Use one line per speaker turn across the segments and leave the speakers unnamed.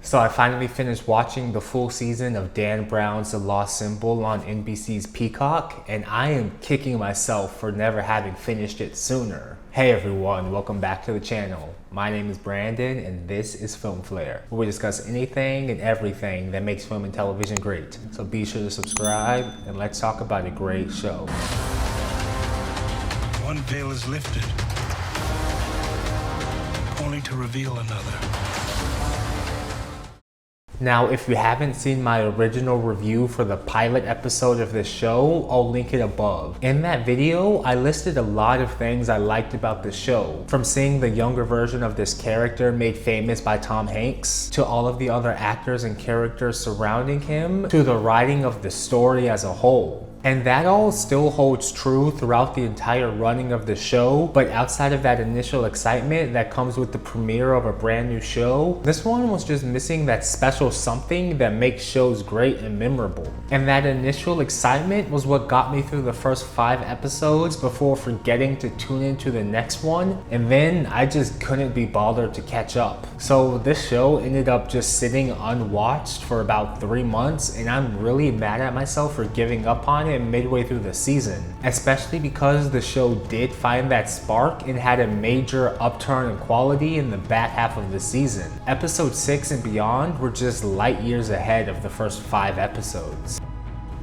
So I finally finished watching the full season of Dan Brown's The Lost Symbol on NBC's Peacock, and I am kicking myself for never having finished it sooner. Hey everyone, welcome back to the channel. My name is Brandon and this is Film Flare, where we discuss anything and everything that makes film and television great. So be sure to subscribe and let's talk about a great show.
One veil is lifted, only to reveal another.
Now, if you haven't seen my original review for the pilot episode of this show, I'll link it above. In that video, I listed a lot of things I liked about the show, from seeing the younger version of this character made famous by Tom Hanks, to all of the other actors and characters surrounding him, to the writing of the story as a whole. And that all still holds true throughout the entire running of the show, but outside of that initial excitement that comes with the premiere of a brand new show, this one was just missing that special something that makes shows great and memorable. And that initial excitement was what got me through the first 5 episodes before forgetting to tune into the next one, and then I just couldn't be bothered to catch up. So this show ended up just sitting unwatched for about 3 months, and I'm really mad at myself for giving up on it midway through the season, especially because the show did find that spark and had a major upturn in quality in the back half of the season. Episode 6 and beyond were just light years ahead of the first 5 episodes.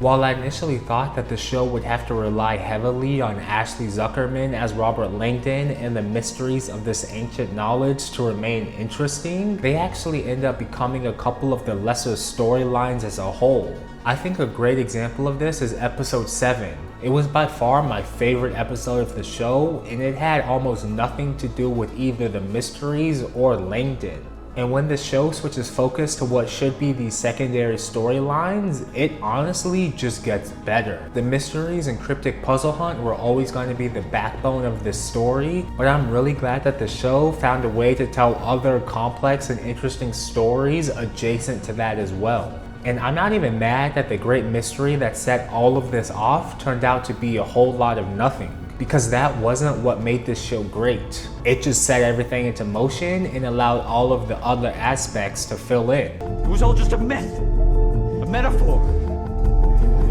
While I initially thought that the show would have to rely heavily on Ashley Zukerman as Robert Langdon and the mysteries of this ancient knowledge to remain interesting, they actually end up becoming a couple of the lesser storylines as a whole. I think a great example of this is episode 7. It was by far my favorite episode of the show, and it had almost nothing to do with either the mysteries or Langdon. And when the show switches focus to what should be these secondary storylines, it honestly just gets better. The mysteries and cryptic puzzle hunt were always going to be the backbone of this story, but I'm really glad that the show found a way to tell other complex and interesting stories adjacent to that as well. And I'm not even mad that the great mystery that set all of this off turned out to be a whole lot of nothing, because that wasn't what made this show great. It just set everything into motion and allowed all of the other aspects to fill in.
It was all just a myth, a metaphor.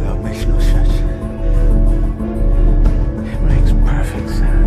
That makes no sense. It makes perfect sense.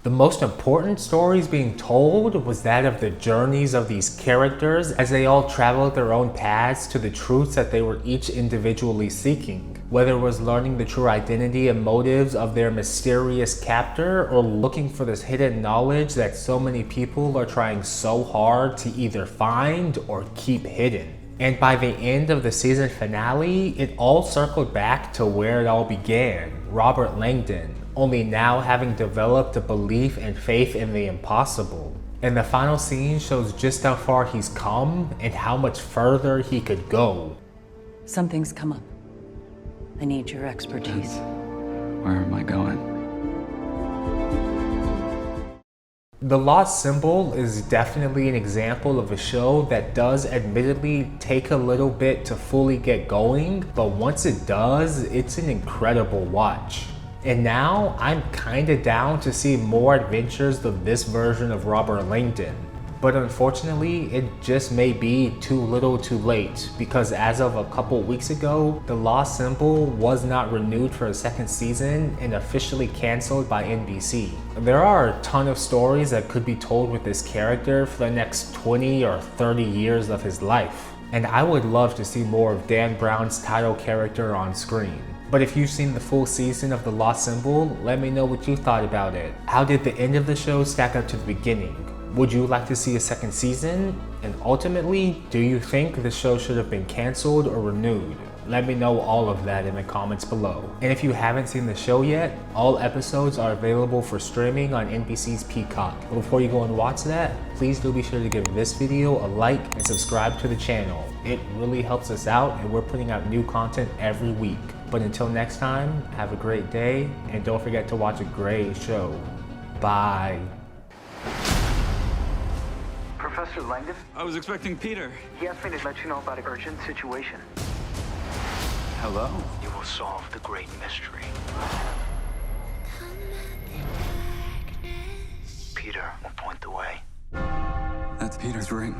The most important stories being told was that of the journeys of these characters as they all traveled their own paths to the truths that they were each individually seeking. Whether it was learning the true identity and motives of their mysterious captor, or looking for this hidden knowledge that so many people are trying so hard to either find or keep hidden. And by the end of the season finale, it all circled back to where it all began, Robert Langdon, only now having developed a belief and faith in the impossible. And the final scene shows just how far he's come and how much further he could go.
Something's come up. I need your expertise.
Where am I going?
The Lost Symbol is definitely an example of a show that does admittedly take a little bit to fully get going, but once it does, it's an incredible watch. And now I'm kinda down to see more adventures of this version of Robert Langdon. But unfortunately, it just may be too little too late, because as of a couple weeks ago, The Lost Symbol was not renewed for a second season and officially canceled by NBC. There are a ton of stories that could be told with this character for the next 20 or 30 years of his life. And I would love to see more of Dan Brown's title character on screen. But if you've seen the full season of The Lost Symbol, let me know what you thought about it. How did the end of the show stack up to the beginning? Would you like to see a second season? And ultimately, do you think the show should have been canceled or renewed? Let me know all of that in the comments below. And if you haven't seen the show yet, all episodes are available for streaming on NBC's Peacock. But before you go and watch that, please do be sure to give this video a like and subscribe to the channel. It really helps us out, and we're putting out new content every week. But until next time, have a great day, and don't forget to watch a great show. Bye.
Professor Langdon?
I was expecting Peter.
He asked me to let you know about an urgent situation.
Hello?
You will solve the great mystery. Peter will point the way.
That's
Peter's ring.